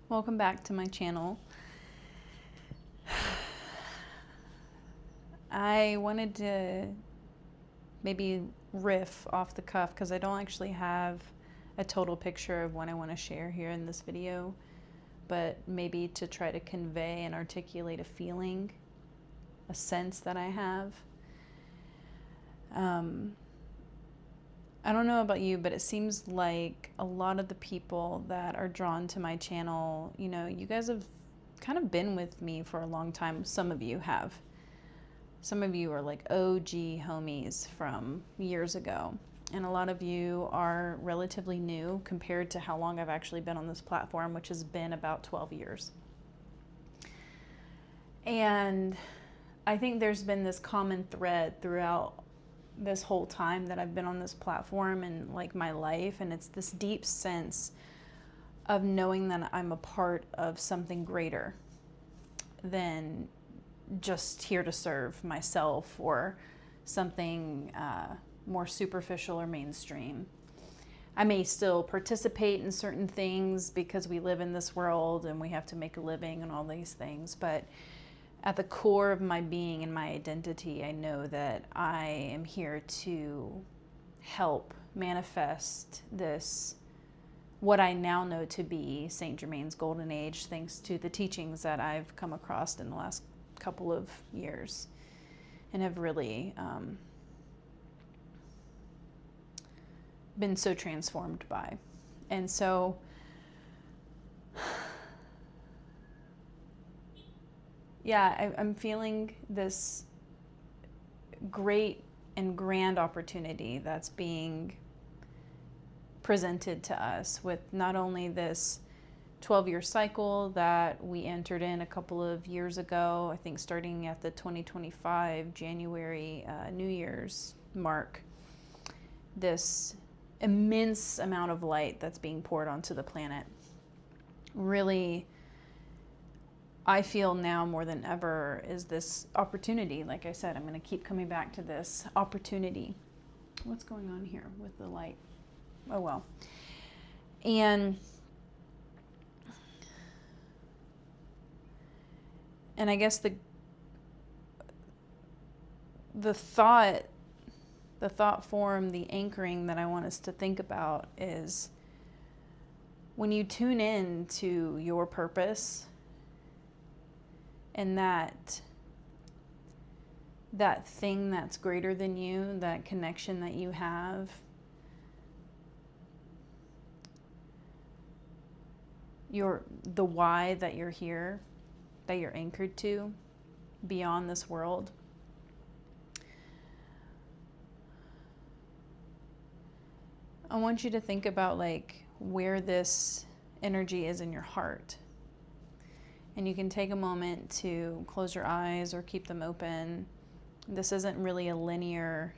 Welcome back to my channel. I wanted to maybe riff off the cuff because I don't actually have a total picture of what I want to share here in this video, but maybe to try to convey and articulate a feeling, a sense that I have. I don't know about you, but it seems like a lot of the people that are drawn to my channel, you know, you guys have kind of been with me for a long time. Some of you have. Some of you are like OG homies from years ago. And a lot of you are relatively new compared to how long I've actually been on this platform, which has been about 12 years. And I think there's been this common thread throughout this whole time that I've been on this platform and like my life, and it's this deep sense of knowing that I'm a part of something greater than just here to serve myself or something more superficial or mainstream. I may still participate in certain things because we live in this world and we have to make a living and all these things, but at the core of my being and my identity, I know that I am here to help manifest this, what I now know to be Saint Germain's golden age, thanks to the teachings that I've come across in the last couple of years and have really been so transformed by. And so yeah, I'm feeling this great and grand opportunity that's being presented to us with not only this 12-year cycle that we entered in a couple of years ago, I think starting at the 2025 January New Year's mark, this immense amount of light that's being poured onto the planet. Really, I feel now more than ever is this opportunity. Like I said, I'm going to keep coming back to this opportunity. What's going on here with the light? Oh well. And I guess the thought form, the anchoring that I want us to think about is when you tune in to your purpose and that thing that's greater than you, that connection that you have, the why that you're here, that you're anchored to beyond this world. I want you to think about like where this energy is in your heart. And you can take a moment to close your eyes or keep them open. This isn't really a linear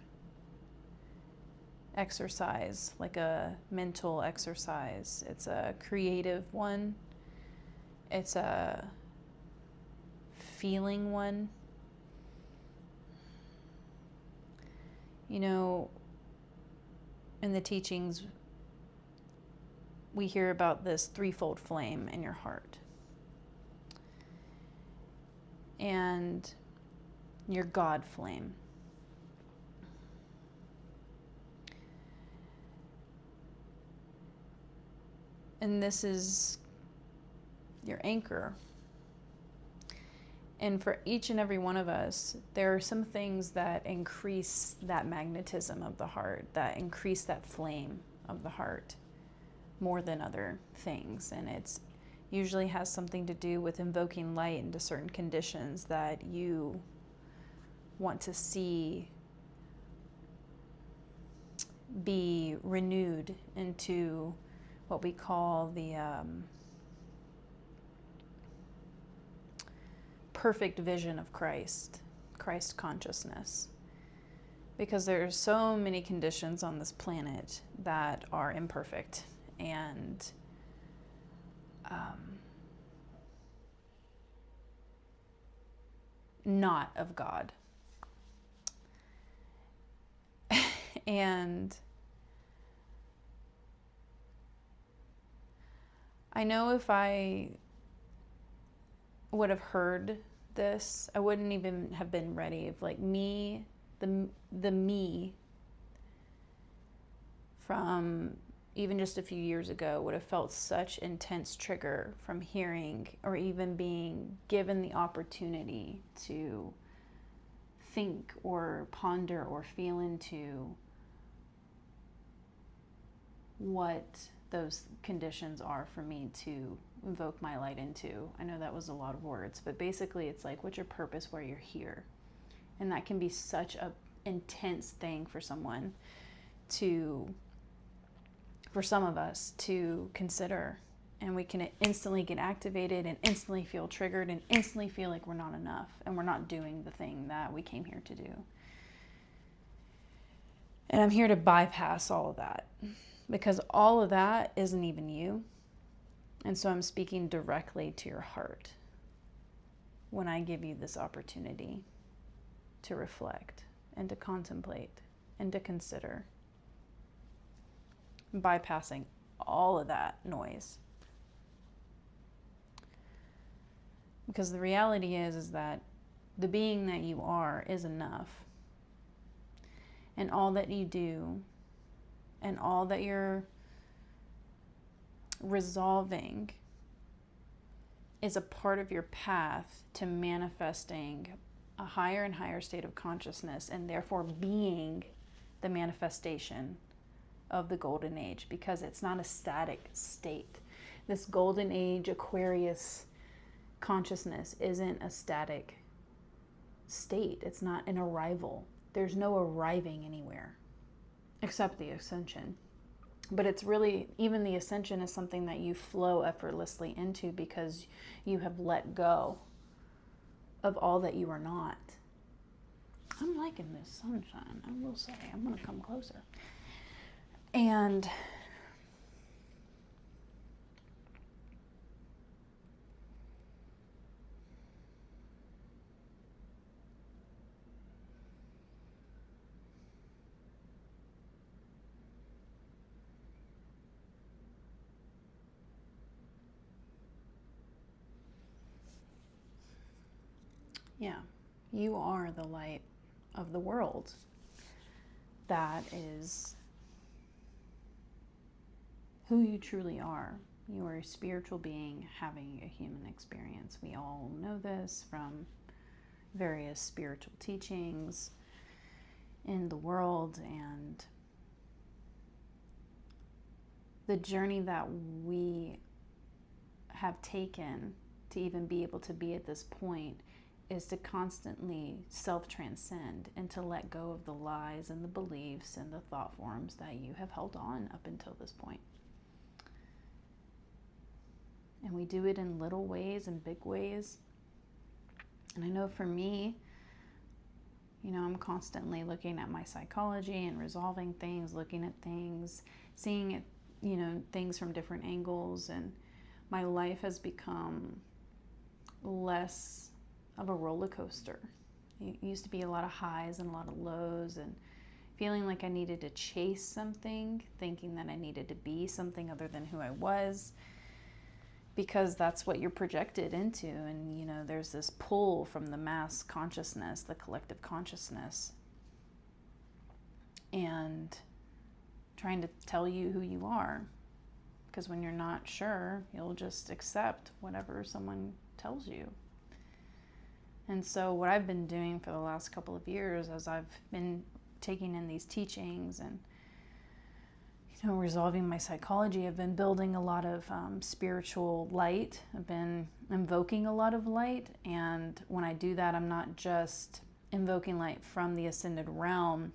exercise, like a mental exercise. It's a creative one. It's a feeling one. You know, in the teachings, we hear about this threefold flame in your heart. And your God flame. And this is your anchor. And for each and every one of us, there are some things that increase that magnetism of the heart, that increase that flame of the heart more than other things. And it's usually has something to do with invoking light into certain conditions that you want to see be renewed into what we call the perfect vision of Christ consciousness. Because there are so many conditions on this planet that are imperfect and not of God. And I know if I would have heard this, I wouldn't even have been ready. If like me, the me from even just a few years ago would have felt such intense trigger from hearing or even being given the opportunity to think or ponder or feel into what those conditions are for me to invoke my light into. I know that was a lot of words, but basically it's like, what's your purpose where you're here? And that can be such a intense thing for someone to, for some of us to consider. And we can instantly get activated and instantly feel triggered and instantly feel like we're not enough and we're not doing the thing that we came here to do. And I'm here to bypass all of that, because all of that isn't even you. And so I'm speaking directly to your heart when I give you this opportunity to reflect and to contemplate and to consider, bypassing all of that noise. Because the reality is that the being that you are is enough. And all that you do and all that you're resolving is a part of your path to manifesting a higher and higher state of consciousness, and therefore being the manifestation of the golden age, because it's not a static state. This golden age Aquarius consciousness isn't a static state. It's not an arrival. There's no arriving anywhere except the ascension. But it's really, even the ascension is something that you flow effortlessly into because you have let go of all that you are not. I'm liking this sunshine, I will say. I'm going to come closer. And yeah, you are the light of the world. That is who you truly are. You are a spiritual being having a human experience. We all know this from various spiritual teachings in the world, and the journey that we have taken to even be able to be at this point is to constantly self-transcend and to let go of the lies and the beliefs and the thought forms that you have held on up until this point. And we do it in little ways and big ways. And I know for me, I'm constantly looking at my psychology and resolving things, looking at things, seeing it, things from different angles. And my life has become less of a roller coaster. It used to be a lot of highs and a lot of lows, and feeling like I needed to chase something, thinking that I needed to be something other than who I was, because that's what you're projected into. And there's this pull from the mass consciousness, the collective consciousness, and trying to tell you who you are. Because when you're not sure, you'll just accept whatever someone tells you. And so what I've been doing for the last couple of years, as I've been taking in these teachings and resolving my psychology, I've been building a lot of spiritual light. I've been invoking a lot of light. And when I do that, I'm not just invoking light from the ascended realm.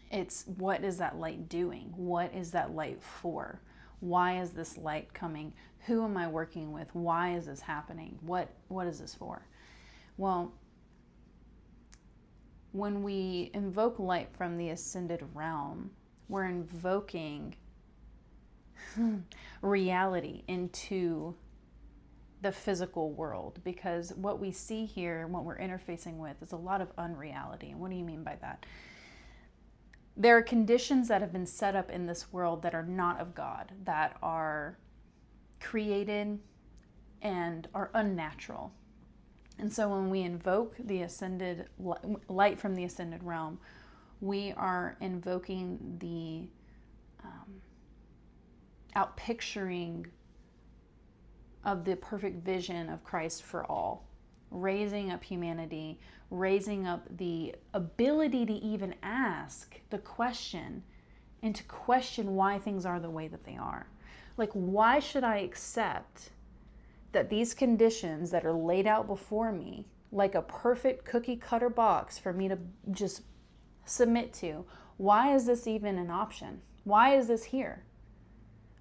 It's, what is that light doing? What is that light for? Why is this light coming? Who am I working with? Why is this happening? What is this for? Well, when we invoke light from the ascended realm, we're invoking reality into the physical world, because what we see here, what we're interfacing with, is a lot of unreality. And what do you mean by that? There are conditions that have been set up in this world that are not of God, that are created and are unnatural. And so when we invoke the ascended light from the ascended realm, we are invoking the outpicturing of the perfect vision of Christ for all, raising up humanity, raising up the ability to even ask the question and to question why things are the way that they are. Like, why should I accept that these conditions that are laid out before me, like a perfect cookie cutter box for me to just submit to, why is this even an option? Why is this here?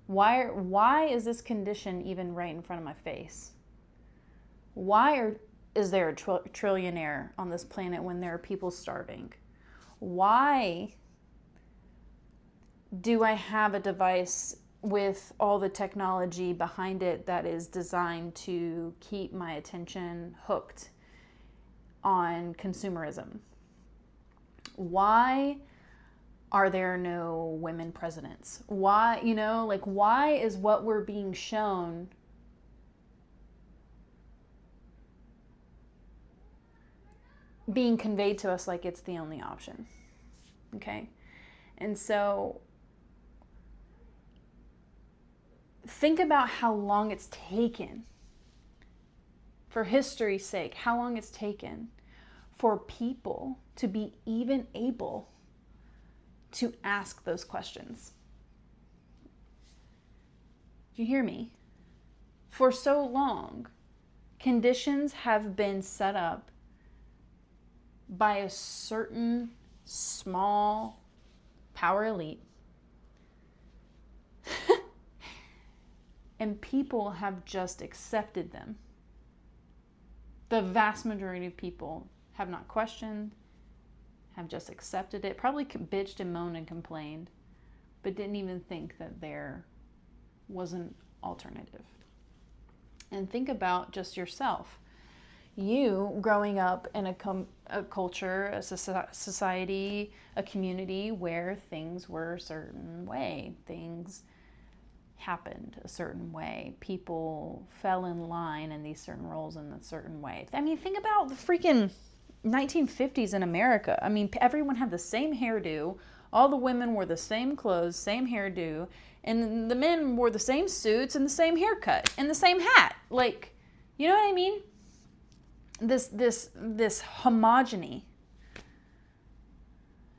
Why is this condition even right in front of my face? Why is there a trillionaire on this planet when there are people starving? Why do I have a device with all the technology behind it that is designed to keep my attention hooked on consumerism? Why are there no women presidents? Why, why is what we're being shown being conveyed to us like it's the only option? Okay? And so think about how long it's taken, for history's sake, how long it's taken for people to be even able to ask those questions. Do you hear me? For so long, conditions have been set up by a certain small power elite. And people have just accepted them. The vast majority of people have not questioned, have just accepted it, probably bitched and moaned and complained, but didn't even think that there was an alternative. And think about just yourself. You growing up in a culture, a society, a community where things were a certain way. Things happened a certain way. People fell in line in these certain roles in a certain way. I mean, think about the freaking 1950s in America. I mean, everyone had the same hairdo. All the women wore the same clothes, same hairdo, and the men wore the same suits and the same haircut and the same hat. Like, you know what I mean? This homogeny.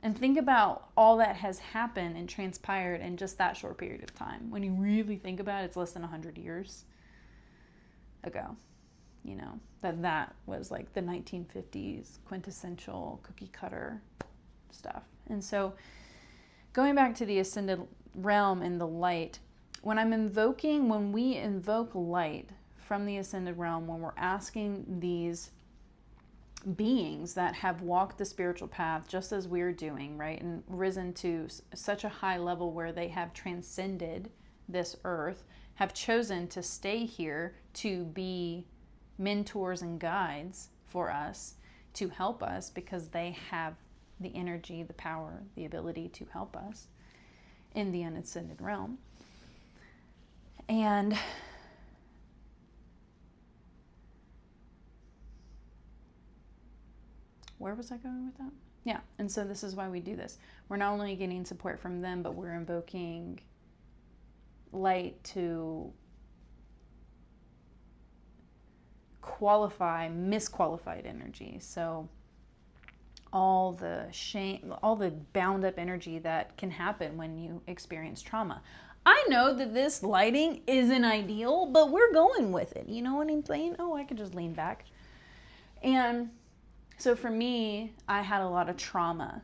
And think about all that has happened and transpired in just that short period of time. When you really think about it, it's less than 100 years ago. That was like the 1950s quintessential cookie cutter stuff. And so going back to the ascended realm and the light, when we invoke light from the ascended realm, when we're asking these beings that have walked the spiritual path just as we're doing, right, and risen to such a high level where they have transcended this earth, have chosen to stay here to be mentors and guides for us, to help us, because they have the energy, the power, the ability to help us in the unascended realm. And where was I going with that? Yeah, and so this is why we do this. We're not only getting support from them, but we're invoking light to qualify misqualified energy. So all the shame, all the bound up energy that can happen when you experience trauma. I know that this lighting isn't ideal, but we're going with it. You know what I'm saying? Oh, I could just lean back. And so for me, I had a lot of trauma.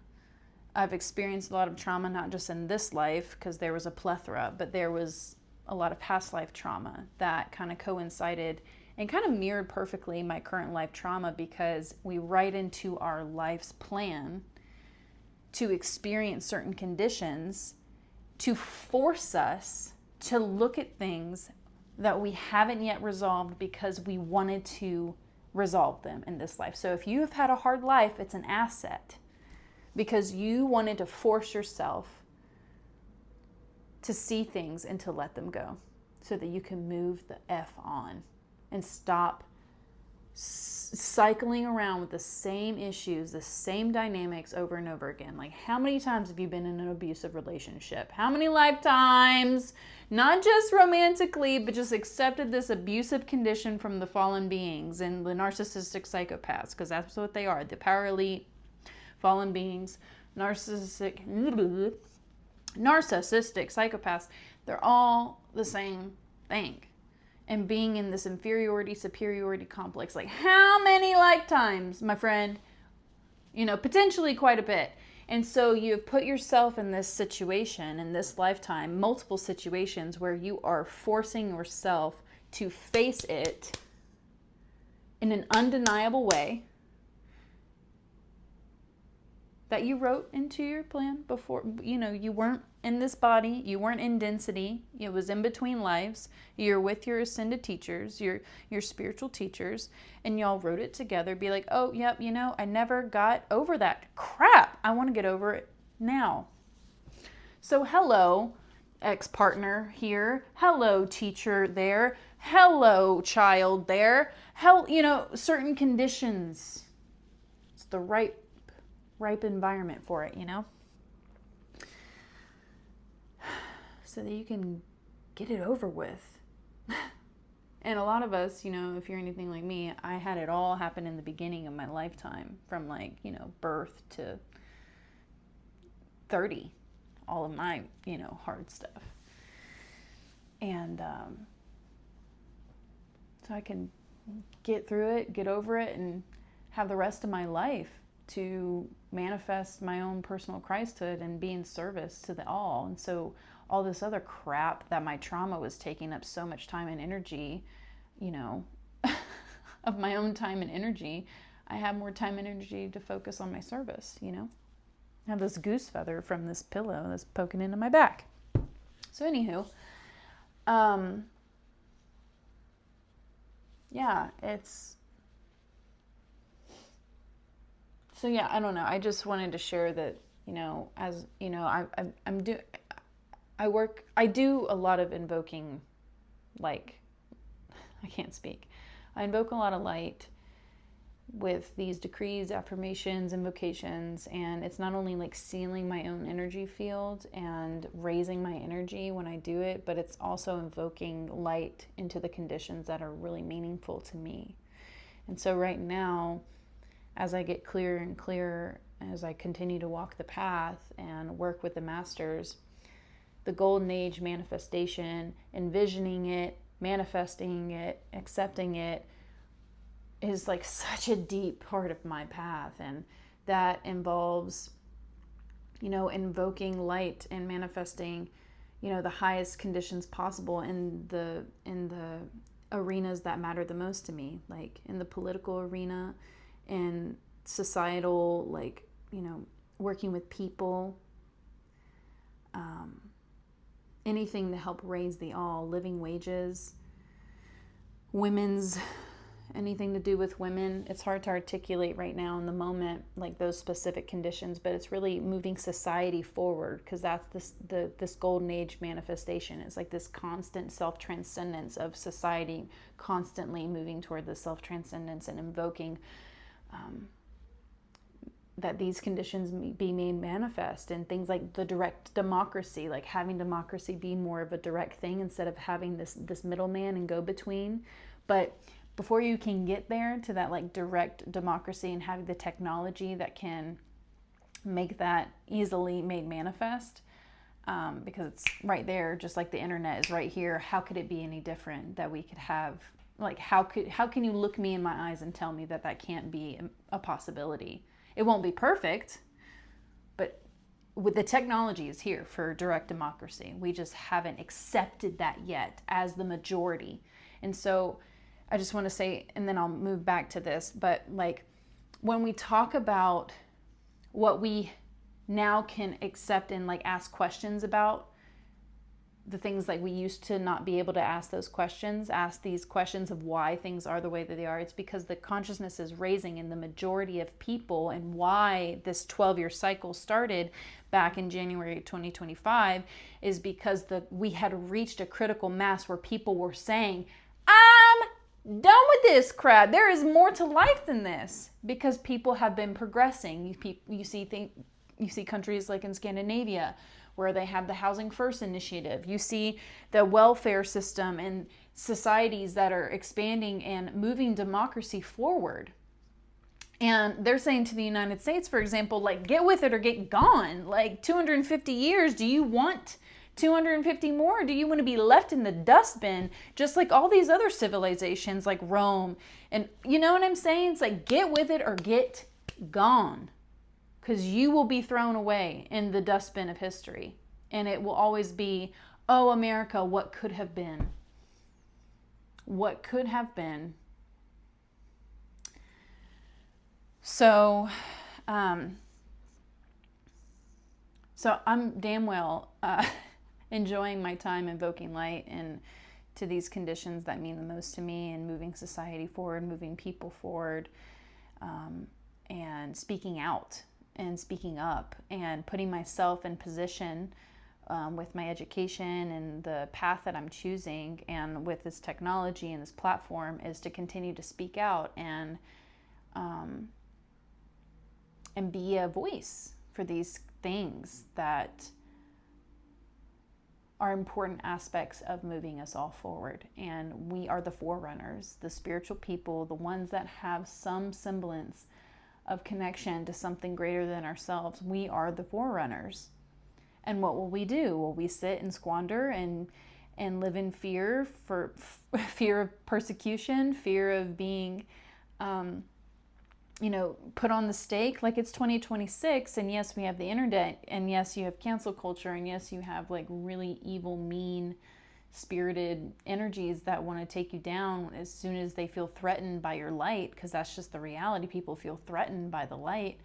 I've experienced a lot of trauma, not just in this life, because there was a plethora, but there was a lot of past life trauma that kind of coincided and kind of mirrored perfectly my current life trauma, because we write into our life's plan to experience certain conditions to force us to look at things that we haven't yet resolved because we wanted to resolve them in this life. So if you have had a hard life, it's an asset because you wanted to force yourself to see things and to let them go. so that you can move the F on and stop cycling around with the same issues, the same dynamics over and over again. Like, how many times have you been in an abusive relationship? How many lifetimes? Not just romantically, but just accepted this abusive condition from the fallen beings and the narcissistic psychopaths, because that's what they are. The power elite, fallen beings, narcissistic psychopaths. They're all the same thing. And being in this inferiority, superiority complex, like how many lifetimes, my friend? Potentially quite a bit. And so you've put yourself in this situation, in this lifetime, multiple situations where you are forcing yourself to face it in an undeniable way that you wrote into your plan before. You weren't in this body, you weren't in density, it was in between lives. You're with your ascended teachers, your spiritual teachers, and y'all wrote it together. Be like, oh, yep, I never got over that crap. I want to get over it now. So hello, ex-partner here. Hello, teacher there. Hello, child there. Certain conditions. It's the ripe environment for it, so that you can get it over with. And a lot of us, if you're anything like me, I had it all happen in the beginning of my lifetime, from birth to 30, all of my, hard stuff. And so I can get through it, get over it, and have the rest of my life to manifest my own personal Christhood and be in service to the all. And so all this other crap that my trauma was taking up so much time and energy, of my own time and energy, I have more time and energy to focus on my service, I have this goose feather from this pillow that's poking into my back. So anywho, I don't know. I just wanted to share that, I do a lot of invoking, I can't speak. I invoke a lot of light with these decrees, affirmations, invocations, and it's not only sealing my own energy field and raising my energy when I do it, but it's also invoking light into the conditions that are really meaningful to me. And so right now, as I get clearer and clearer, as I continue to walk the path and work with the masters, the golden age manifestation, envisioning it, manifesting it, accepting it, is such a deep part of my path. And that involves, invoking light and manifesting, the highest conditions possible in the arenas that matter the most to me, like in the political arena, and societal, working with people, anything to help raise the all, living wages, anything to do with women. It's hard to articulate right now in the moment, those specific conditions, but it's really moving society forward, because that's this golden age manifestation. It's this constant self-transcendence of society, constantly moving toward the self-transcendence and invoking that these conditions be made manifest, and things like the direct democracy, having democracy be more of a direct thing instead of having this middleman and go-between. But before you can get there to that direct democracy and having the technology that can make that easily made manifest, because it's right there, just like the internet is right here. How could it be any different that we could have, how can you look me in my eyes and tell me that can't be a possibility? It won't be perfect, but with the technology is here for direct democracy. We just haven't accepted that yet as the majority. And so I just want to say, and then I'll move back to this, but when we talk about what we now can accept and ask questions about, the things like we used to not be able to ask these questions of why things are the way that they are. It's because the consciousness is raising in the majority of people, and why this 12-year cycle started back in January 2025 is because we had reached a critical mass where people were saying, I'm done with this crap. There is more to life than this, because people have been progressing. You see countries like in Scandinavia where they have the Housing First initiative. You see the welfare system and societies that are expanding and moving democracy forward. And they're saying to the United States, for example, like, get with it or get gone. Like, 250 years, do you want 250 more? Or do you want to be left in the dustbin, just like all these other civilizations like Rome? And you know what I'm saying? It's like, get with it or get gone. Because you will be thrown away in the dustbin of history. And it will always be, oh, America, what could have been? What could have been? So I'm damn well enjoying my time invoking light and to these conditions that mean the most to me, and moving society forward, moving people forward, and speaking out and speaking up and putting myself in position with my education and the path that I'm choosing, and with this technology and this platform, is to continue to speak out and be a voice for these things that are important aspects of moving us all forward. And we are the forerunners, the spiritual people, the ones that have some semblance of connection to something greater than ourselves. We are the forerunners. And what will we do? Will we sit and squander and live in fear, for fear of persecution, fear of being put on the stake? Like, it's 2026, and yes, we have the internet, and yes, you have cancel culture, and yes, you have like really evil, mean spirited energies that want to take you down as soon as they feel threatened by your light, because that's just the reality. People feel threatened by the light.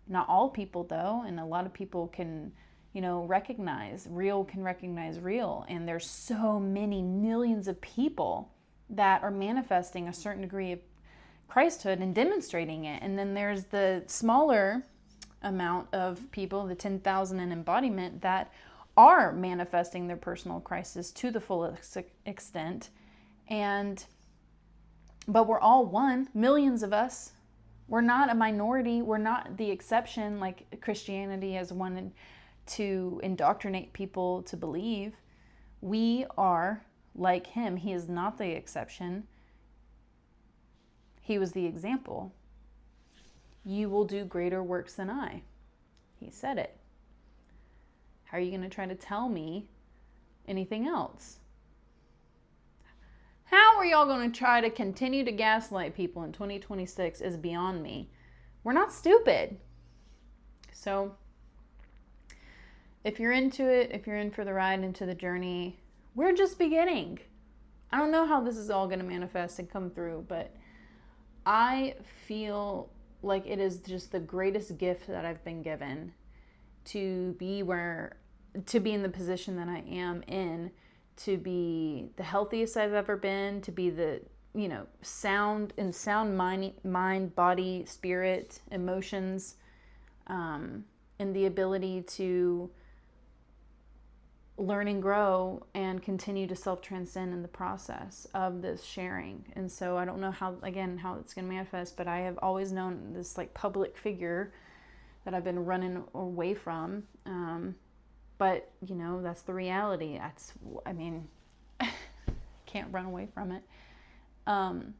Not all people, though, and a lot of people can recognize real, and there's so many millions of people that are manifesting a certain degree of Christhood and demonstrating it. And then there's the smaller amount of people, the 10,000 in embodiment, that are manifesting their personal crisis to the fullest extent. But we're all one, millions of us. We're not a minority. We're not the exception, like Christianity has wanted to indoctrinate people to believe. We are like him. He is not the exception. He was the example. You will do greater works than I. He said it. How are you going to try to tell me anything else? How are y'all going to try to continue to gaslight people in 2026 is beyond me. We're not stupid. So if you're into it, if you're in for the ride, into the journey, we're just beginning. I don't know how this is all going to manifest and come through, but I feel like it is just the greatest gift that I've been given, to be in the position that I am in, to be the healthiest I've ever been, to be the, sound mind, body, spirit, emotions, and the ability to learn and grow and continue to self-transcend in the process of this sharing. And so I don't know how it's going to manifest, but I have always known this like public figure that I've been running away from. But that's the reality. Can't run away from it. And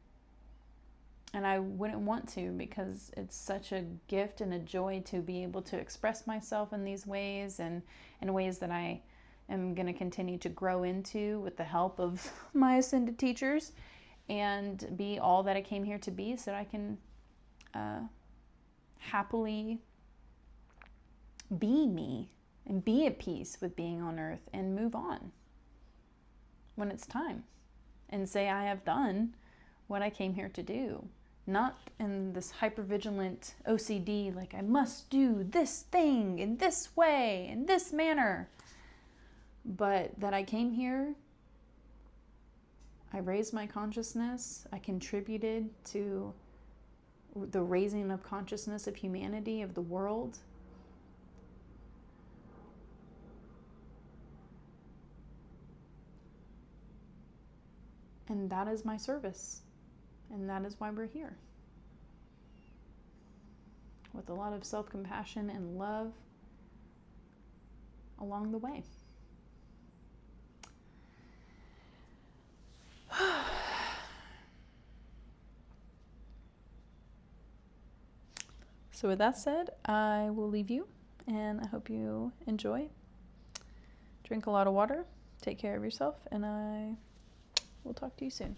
I wouldn't want to, because it's such a gift and a joy to be able to express myself in these ways, and in ways that I am going to continue to grow into with the help of my ascended teachers, and be all that I came here to be, so that I can happily be me and be at peace with being on earth, and move on when it's time, and say I have done what I came here to do. Not in this hypervigilant OCD, like I must do this thing in this way, in this manner. but that I came here, I raised my consciousness, I contributed to the raising of consciousness of humanity, of the world. And that is my service. And that is why we're here. With a lot of self-compassion and love along the way. So with that said, I will leave you, and I hope you enjoy. Drink a lot of water, take care of yourself, and I will talk to you soon.